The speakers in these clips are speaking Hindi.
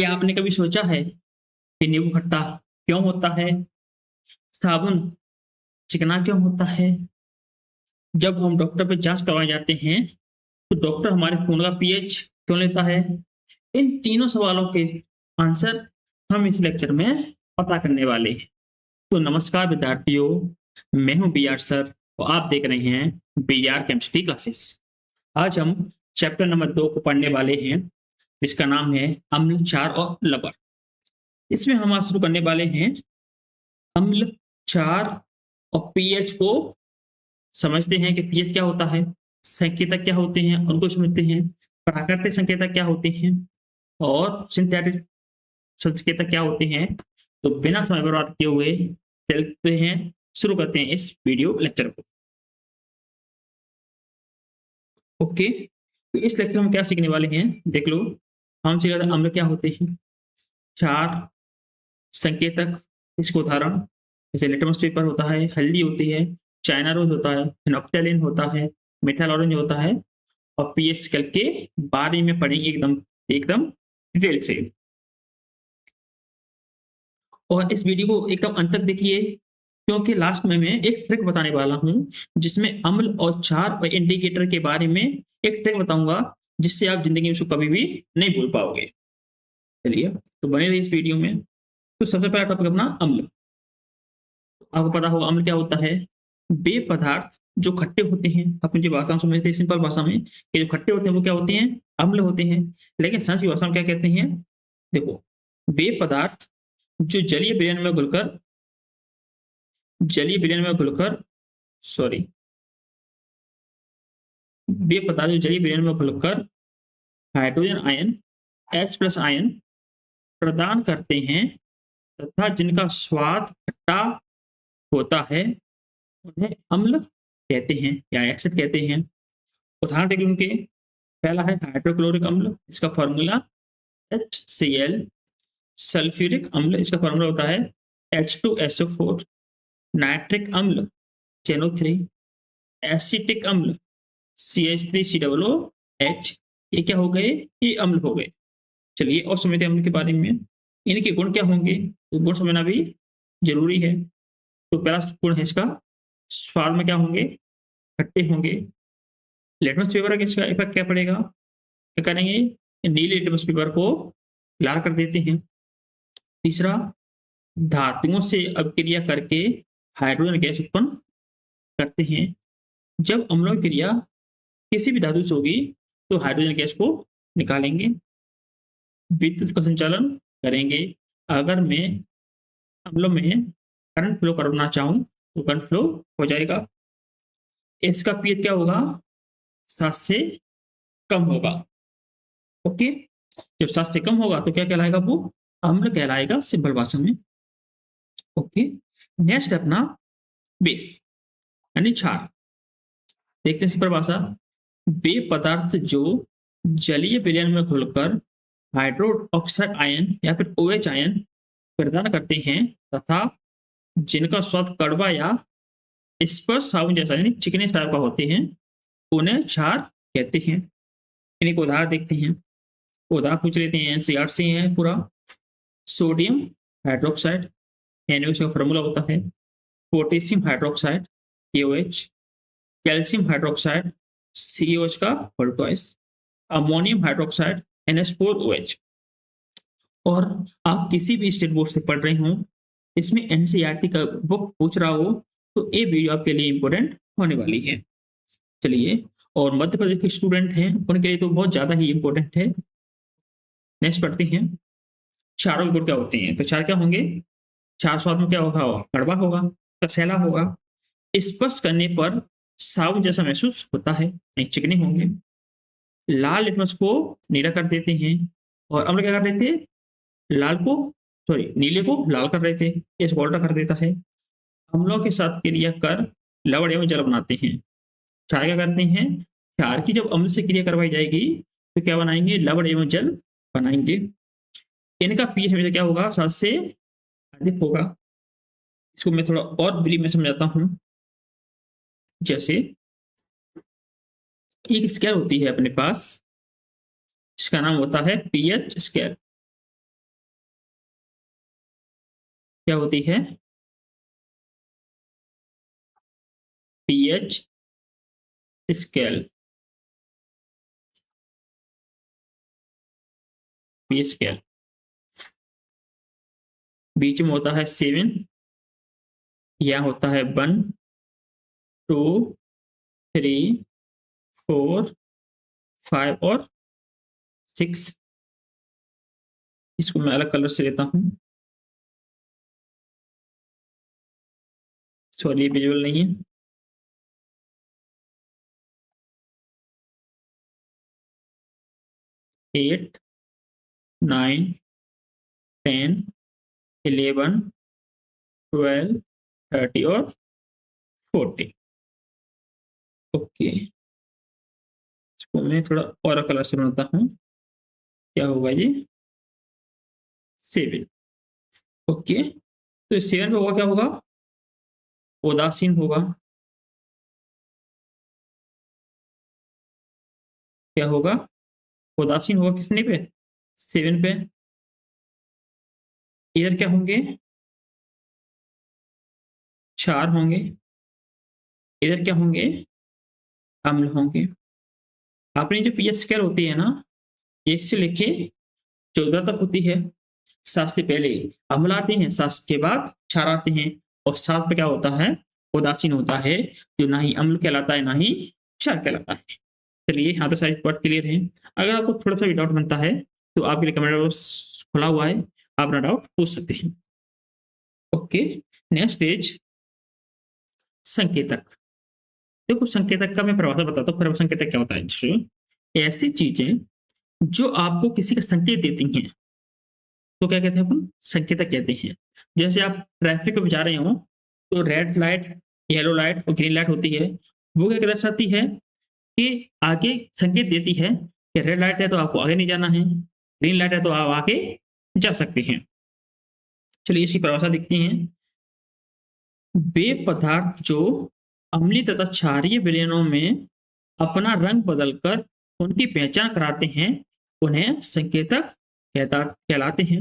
क्या आपने कभी सोचा है कि नींबू खट्टा क्यों होता है? साबुन चिकना क्यों होता है? जब हम डॉक्टर पे जांच करवाए जाते हैं तो डॉक्टर हमारे खून का पीएच क्यों लेता है? इन तीनों सवालों के आंसर हम इस लेक्चर में पता करने वाले हैं। तो नमस्कार विद्यार्थियों, मैं हूं बी आर सर और आप देख रहे हैं बी आर केमिस्ट्री क्लासेस। आज हम चैप्टर नंबर 2 को पढ़ने वाले हैं, जिसका नाम है अम्ल, क्षार और लवण। इसमें हम आज शुरू करने वाले हैं अम्ल, क्षार और पीएच को। समझते हैं कि पीएच क्या होता है, संकेतक क्या होते हैं उनको समझते हैं, प्राकृतिक संकेतक क्या होते हैं और सिंथेटिक संकेतक क्या होते हैं। तो बिना समय बर्बाद किए हुए चलते हैं, शुरू करते हैं इस वीडियो लेक्चर को। ओके, तो इस लेक्चर में क्या सीखने वाले हैं देख लो। हम सीख रहे अम्ल क्या होते हैं, क्षार संकेतक, इसको उदाहरण जैसे लिटमस पेपर होता है, हल्दी होती है, चाइना रोज होता है, फिनोप्टेलिन होता है, मिथाइल ऑरेंज होता है और पीएच स्केल के बारे में पढ़ेंगे एकदम एकदम डिटेल से। और इस वीडियो को एकदम अंत तक देखिए, क्योंकि लास्ट में मैं एक ट्रिक बताने वाला हूं जिसमें अम्ल और क्षार और इंडिकेटर के बारे में एक ट्रिक बताऊंगा, जिससे आप जिंदगी में इसको कभी भी नहीं भूल पाओगे। चलिए, तो बने रहिए इस वीडियो में। तो सबसे पहला टॉपिक अपना अम्ल। आपको पता होगा अम्ल क्या होता है, वे पदार्थ जो खट्टे होते हैं, अपनी जो भाषा में समझते हैं सिंपल भाषा में, कि जो खट्टे होते हैं वो क्या होते हैं, अम्ल होते हैं। लेकिन संस्कृत भाषा में क्या कहते हैं, देखो, वे पदार्थ जो जलीय विलयन में घुलकर सॉरी वे पदार्थ जो जलीय विलयन में घुलकर हाइड्रोजन आयन H+ आयन प्रदान करते हैं तथा जिनका स्वाद खट्टा होता है, उन्हें अम्ल कहते हैं या एसिड कहते हैं। उदाहरण देखिए उनके, पहला है हाइड्रोक्लोरिक अम्ल, इसका फॉर्मूला HCl। सल्फ्यूरिक अम्ल, इसका फॉर्मूला होता है H2SO4। नाइट्रिक अम्ल NO3। एसिटिक अम्ल CH3COOH। ये क्या हो गए, ये अम्ल हो गए। चलिए और समझते हैं अम्ल के बारे में, इनके गुण क्या होंगे, तो गुण समझना भी जरूरी है। तो पहला गुण है इसका, स्वाद में क्या होंगे, खट्टे होंगे। लिटमस पेपर का इसका इफेक्ट क्या पड़ेगा, क्या करेंगे, नीले लिटमस पेपर को लाल कर देते हैं। तीसरा, धातुओं से अभिक्रिया करके हाइड्रोजन गैस उत्पन्न करते हैं। जब अम्लों की क्रिया किसी भी धातु से होगी तो हाइड्रोजन गैस को निकालेंगे। विद्युत का संचालन करेंगे। अगर मैं अम्लों में करंट फ्लो करना चाहूं तो करंट फ्लो हो जाएगा। इसका पीएच क्या होगा, 7 से कम होगा। ओके, जब 7 से कम होगा तो क्या कहलाएगा, वो अम्ल कहलाएगा सिंपल भाषा में। ओके, नेक्स्ट अपना बेस यानी क्षार। देखते हैं सिंपल भाषा, वे पदार्थ जो जलीय विलयन में घुलकर हाइड्रोक्साइड आयन या फिर OH आयन प्रदान करते हैं तथा जिनका स्वाद कड़वा या स्पर्श साबुन जैसा यानी चिकने टाइप का होते हैं, उन्हें क्षार कहते हैं। इन्हीं को उदाहरण देखते हैं। उदाहरण पूछ लेते हैं, NCERT से है पूरा। सोडियम हाइड्रोक्साइड NaOH का फॉर्मूला होता है, potassium hydroxide KOH, calcium hydroxide COH का whole twice, ammonium hydroxide NH4OH। और आप किसी भी स्टेट बोर्ड से पढ़ रहे हो, इसमें NCERT का बुक पूछ रहा हो, तो ये वीडियो आपके लिए इंपॉर्टेंट होने वाली है। चलिए, और मध्य प्रदेश के स्टूडेंट हैं उनके लिए तो बहुत ज्यादा ही इंपॉर्टेंट है। नेक्स्ट पढ़ते हैं, क्षारों गुण क्या होते हैं। तो क्षार क्या होंगे, क्षार स्वाद में क्या होगा, कड़वा होगा, कसैला होगा, स्पर्श करने पर साबुन जैसा महसूस होता है, नहीं चिकने होंगे। लाल लिटमस को नीला कर देते हैं। और अम्ल क्या कर देते हैं, लाल को नीले को लाल कर देते हैं, इस गोल्डा कर देता है। अम्लों के साथ क्रिया कर लवण एवं जल बनाते हैं। क्षार क्या करते हैं, क्षार की जब अम्ल से क्रिया करवाई जाएगी तो क्या बनाएंगे, लवण एवं जल बनाएंगे। इनका पीएच हमेशा क्या होगा, 7 से अधिक होगा। इसको मैं थोड़ा और ब्रीफ में समझाता हूं। जैसे एक स्केल होती है अपने पास, इसका नाम होता है पीएच स्केल। क्या होती है? PH scale. पीएच स्केल बीच में होता है 7, यहाँ होता है 1, 2, 3, 4, 5 और 6। इसको मैं अलग कलर से लेता हूँ, सॉरी विजुअल नहीं है। 8, 9, 10, 11, 12, 30 और 40। ओके, इसको मैं थोड़ा और कलर से बनाता हूँ। क्या होगा ये? 7। ओके, तो 7 पे होगा, क्या होगा? उदासीन होगा। क्या होगा? उदासीन होगा किसने पे? 7 पे। इधर क्या होंगे? 4 होंगे। इधर क्या होंगे? अम्ल होंगे। आपने जो पीएच स्केल होती है ना, 1 से लेके 14 तक होती है। 7 से पहले अम्ल आते हैं, 7 के बाद क्षार आते हैं, और 7 पे क्या होता है? उदासीन होता है, जो ना ही अम्ल कहलाता है ना ही क्षार कहलाता है। चलिए, यहाँ तक सारी बात क्लियर है। अगर आपको थोड़ा सा भी डाउट बनता है तो आपके लिए कमेंट बॉक्स खुला हुआ है, आप अपना डाउट पूछ सकते हैं। ओके, नेक्स्ट इज संकेतक। देखो, संकेतक का मैं परिभाषा बताता हूँ। संकेतक क्या होता है? ऐसी चीजें जो आपको किसी का संकेत देती हैं, तो क्या कहते हैं अपन? संकेतक कहते हैं। जैसे आप ट्रैफिक में जा रहे हो, तो रेड लाइट, येलो लाइट और ग्रीन लाइट होती है। वो क्या दर्शाती है? कि आगे संकेत देती है कि रेड लाइट है तो आपको आगे नहीं जाना है, ग्रीन लाइट है तो आप आगे जा सकते हैं। चलिए, इसकी परिभाषा देखते हैं। वे पदार्थ जो अम्लीय तथा क्षारीय विलयनों में अपना रंग बदलकर उनकी पहचान कराते हैं, उन्हें संकेतक कहलाते हैं।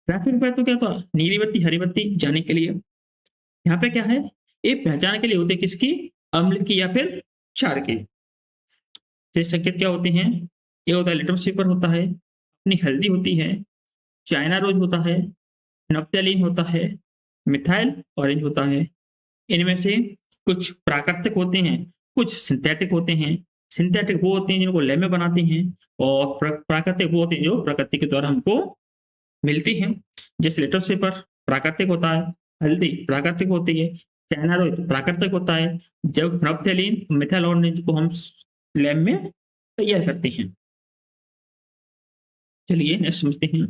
ट्रैफिक पे तो क्या था? नीली बत्ती, हरी बत्ती जाने के लिए। यहाँ पे क्या है? ये पहचान के लिए होते किसकी? अम्ल की या फिर क्षार की। ये संकेत क्या होते हैं? ये होता है लिटमस पेपर होता है, अपनी हल्दी होती है, चाइना रोज होता है, नफ्थैलीन होता है, मिथाइल ऑरेंज होता है। इनमें से कुछ प्राकृतिक होते हैं, कुछ सिंथेटिक होते हैं। सिंथेटिक वो होते हैं जिनको लैब में बनाते हैं, और प्राकृतिक वो होते हैं जो प्रकृति के द्वारा हमको मिलती हैं। जैसे लिटमस पेपर प्राकृतिक होता है, हल्दी प्राकृतिक होती है, चाइना रोज प्राकृतिक होता है, जब नफ्थैलीन, मिथाइल ऑरेंज को हम लैब में तैयार करते हैं। चलिए, नेक्स्ट समझते हैं,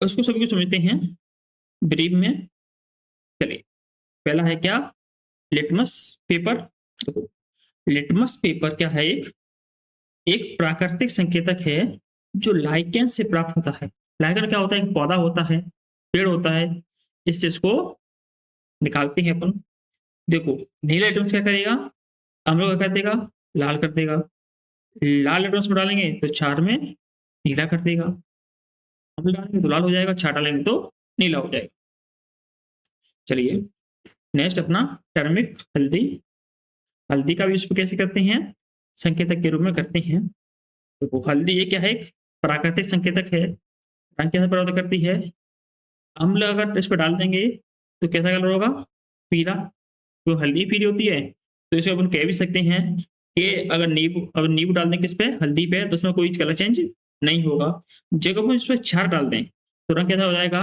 उसको सभी को समझते हैं ब्रीफ में। चलिए, पहला है क्या? Litmus paper. लिटमस पेपर क्या है? एक एक प्राकृतिक संकेतक है जो लाइकेन से प्राप्त होता है। लाइकेन क्या होता है? एक पौधा होता है, पेड़ होता है। इससे इसको निकालते हैं अपन। देखो, नीला लिटमस क्या करेगा? हम लोग क्या कर देगा? लाल कर देगा। लाल लिटमस में डालेंगे तो क्षार में नीला कर देगा। हम डालेंगे तो लाल हो जाएगा, क्षार डालेंगे तो नीला हो जाएगा। चलिए, नेक्स्ट अपना टर्मिक, हल्दी। हल्दी का भी यूज कैसे करते हैं? संकेतक के रूप में करते हैं। तो हल्दी ये क्या है? एक प्राकृतिक संकेतक है। रंग कैसे परिवर्तन करती है? अम्ल अगर इस पर डाल देंगे तो कैसा कलर होगा? पीला। तो हल्दी पीली होती है, तो इसे अपन कह भी सकते हैं कि अगर नींबू डाल दें किस पे? हल्दी पे, तो उसमें कोई कलर चेंज नहीं होगा। जब अपन इस पर क्षार डाल दें तो रंग कैसा हो जाएगा?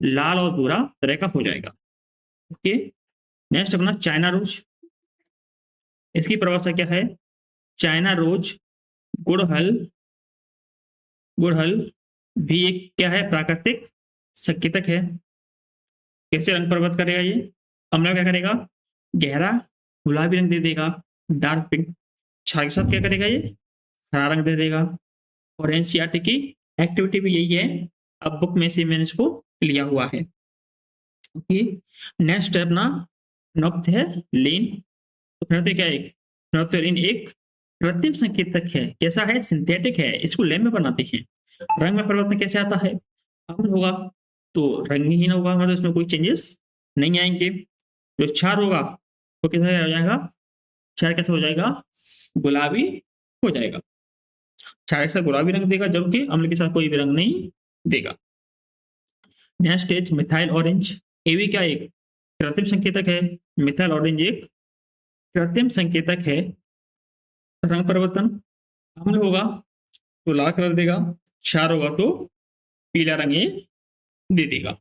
लाल और भूरा तरह का हो जाएगा। ओके, नेक्स्ट अपना चाइना रोज। इसकी परिभाषा क्या है? चाइना रोज गुड़हल, गुड़हल भी एक क्या है? प्राकृतिक संकेतक है। कैसे रंग परिवर्तन करेगा ये? अम्ल क्या करेगा? गहरा गुलाबी रंग दे देगा, डार्क पिंक। क्षार के साथ क्या करेगा? ये हरा रंग दे देगा। और एनसीईआरटी की एक्टिविटी भी यही है, अब बुक में से मैंने इसको लिया हुआ है। ओके, नेक्स्ट है अपना नॉप्थेलीन। तो फिर क्या है? एक नॉप्थेलीन एक कृत्रिम संकेतक है। कैसा है? सिंथेटिक है। इसको लैब में बनाते हैं। रंग में परिवर्तन कैसे आता है? अम्ल होगा, तो रंगहीन होगा, मतलब इसमें कोई चेंजेस नहीं आएंगे। जो क्षार होगा वो कैसा हो जाएगा, क्षार कैसे हो जाएगा, गुलाबी हो जाएगा। क्षार के साथ गुलाबी रंग देगा, जबकि अम्ल के साथ कोई भी रंग नहीं देगा। Next is methyl orange. ये भी क्या एक कृत्रिम संकेतक है। मिथाइल ऑरेंज एक कृत्रिम संकेतक है। रंग परिवर्तन, अम्ल होगा तो लाल कलर देगा, क्षार होगा तो पीला रंग ये दे देगा।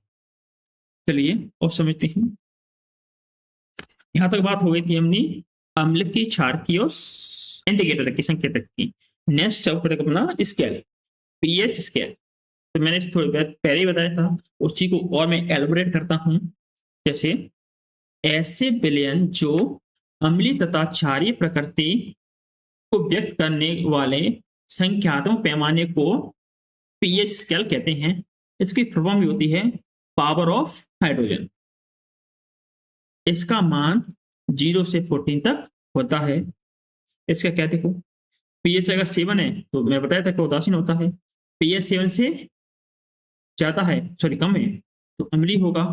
चलिए और समझते हैं। यहां तक बात हो गई थी अपनी अम्ल की, क्षार की और इंडिकेटर की, संकेतक की। नेक्स्ट चैप्टर अपना स्केल, पीएच स्केल। तो मैंने थोड़ी देर पहले ही बताया था, उस चीज को और मैं एलोबरेट करता हूं। जैसे ऐसे विलयन जो अम्लीय तथा क्षारीय प्रकृति को व्यक्त करने वाले संख्यात्मक पैमाने को पीएच स्केल कहते हैं। इसकी फॉर्म भी होती है पावर ऑफ हाइड्रोजन। इसका मान 0 से 14 तक होता है। इसका क्या देखो, पीएच अगर 7 है तो मैं बताया था कि उदासीन होता है। पीएच 7 से ज्यादा है, सॉरी कम है, तो अम्लीय होगा।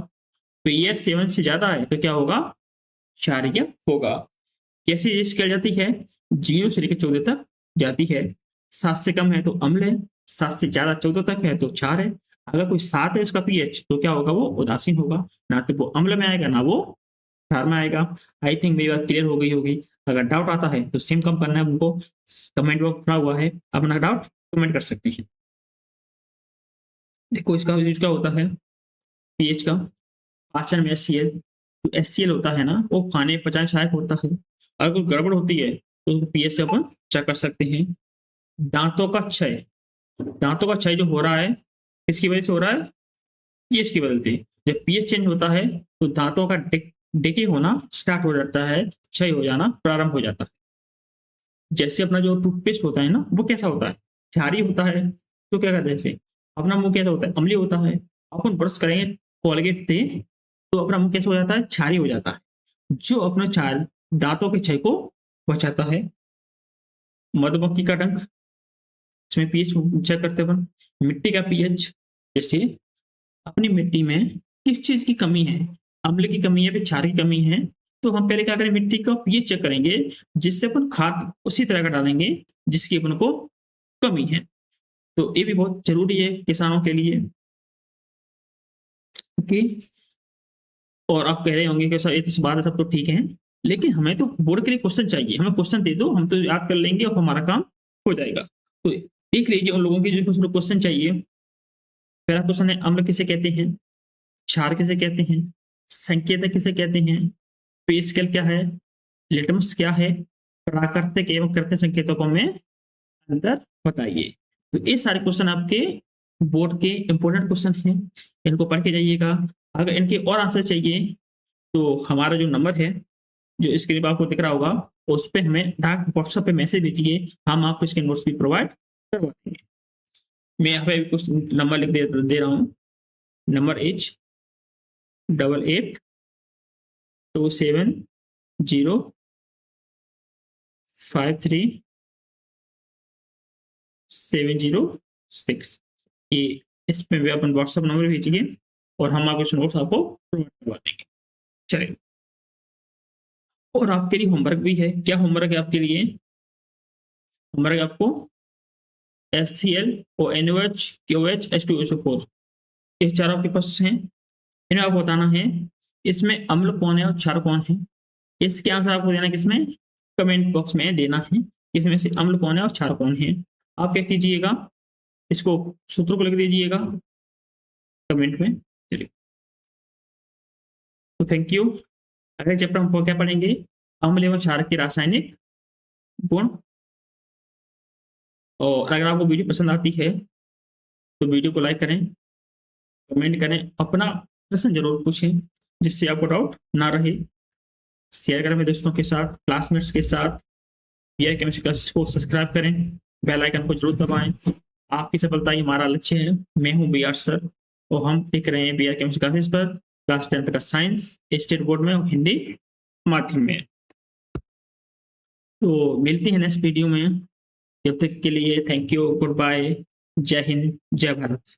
पीएच 7 से ज्यादा है तो क्या होगा, क्षारीय होगा। कैसे ये स्केल जाती है, 0 से लेकर 14 तक जाती है। 7 से कम है तो अम्ल है, 7 से ज्यादा 14 तक है तो क्षार है। अगर कोई 7 है उसका पीएच तो क्या होगा, वो उदासीन होगा, ना तो वो अम्ल में आएगा ना वो क्षार में आएगा। आई थिंक मेरी बात क्लियर हो गई होगी। अगर डाउट आता है तो सेम कम करना है उनको, कमेंट बॉक्स खुला हुआ है, अपना डाउट कमेंट कर सकते हैं। देखो इसका यूज क्या होता है पीएच का, पाचन में एचसीएल, तो एचसीएल होता है ना वो खाने पचाने सहायक होता है। अगर कोई गड़बड़ होती है तो पीएच से अपन चेक कर सकते हैं। दांतों का क्षय, दांतों का क्षय जो हो रहा है किसकी वजह से हो रहा है, पीएच की वजह से। जब पीएच चेंज होता है तो दांतों का डिके होना स्टार्ट हो जाता है, क्षय हो जाना प्रारंभ हो जाता है। जैसे अपना जो टूथपेस्ट होता है ना वो कैसा होता है, क्षारीय होता है, तो क्या कहते हैं जैसे अपना मुंह कैसा होता है, अम्लीय होता है। अपन ब्रश करेंगे कोलगेट से तो अपना मुंह कैसा हो जाता है, क्षारीय हो जाता है, जो अपने क्षार दांतों के क्षय को बचाता है। मधुमक्खी का डंक, इसमें पीएच चेक करते अपन। मिट्टी का पीएच, जैसे अपनी मिट्टी में किस चीज की कमी है, अम्ल की कमी है फिर क्षार की कमी है, तो हम पहले क्या करें, मिट्टी का पीएच चेक करेंगे, जिससे अपन खाद उसी तरह का डालेंगे जिसकी अपन को कमी है। तो ये भी बहुत जरूरी है किसानों के लिए। ओके, और आप कह रहे होंगे कि सर ये तो बात है, सब तो ठीक है, लेकिन हमें तो बोर्ड के लिए क्वेश्चन चाहिए, हमें क्वेश्चन दे दो, हम तो याद कर लेंगे और हमारा काम हो जाएगा। तो देख लीजिए उन लोगों के जो क्वेश्चन चाहिए। पहला क्वेश्चन है, अम्ल किसे कहते हैं, क्षार किसे कहते हैं, संकेतक किसे कहते हैं, पे स्केल क्या है, लिटमस क्या है, प्राकृतिक एवं कृत्रिम संकेतकों में अंतर बताइए। तो ये सारे क्वेश्चन आपके बोर्ड के इंपॉर्टेंट क्वेश्चन हैं, इनको पढ़ के जाइएगा। अगर इनके और आंसर चाहिए तो हमारा जो नंबर है जो स्क्रीन पर आपको दिख रहा होगा उस पर हमें डाक व्हाट्सएप पे मैसेज भेजिए, हम आपको इसके नोट्स भी प्रोवाइड करवा देंगे। मैं यहाँ पे कुछ नंबर लिख दे रहा हूँ। नंबर H 8827053706, ये इस पे भी अपन व्हाट्सएप नंबर भेजिए और हम आपके नोट्स आपको प्रोवाइड करवा देंगे। चलिए, और आपके लिए होमवर्क भी है। क्या होमवर्क है आपके लिए, होमवर्क आपको HCl और NaOH KOH H2SO4 ये चार आपके पास हैं। इन्हें आपको बताना है इसमें अम्ल कौन है और क्षार कौन है। इसके आंसर आपको देना है किसमें, कमेंट बॉक्स में देना है, इसमें से अम्ल कौन है और क्षार कौन है। आप क्या कीजिएगा, इसको सूत्रों को लिख दीजिएगा कमेंट में। चलिए, तो थैंक यू। अगले चैप्टर हम क्या पढ़ेंगे, अम्ल एवं क्षार के रासायनिक गुण। और अगर आपको वीडियो पसंद आती है तो वीडियो को लाइक करें, कमेंट करें, अपना प्रश्न जरूर पूछें जिससे आपको डाउट ना रहे। शेयर करें अपने दोस्तों के साथ, क्लासमेट्स के साथ। बीआर केमिस्ट्री क्लासेस को सब्सक्राइब करें, बेल आइकन को जरूर दबाएं। आपकी सफलता ही हमारा लक्ष्य है। मैं हूं बीआर सर और हम देख रहे हैं बीआर केमिस्ट्री क्लासेस पर क्लास 10th का साइंस स्टेट बोर्ड में और हिंदी माध्यम में। तो मिलते हैं नेक्स्ट वीडियो में, जब तक के लिए थैंक यू, गुड बाय, जय हिंद, जय भारत।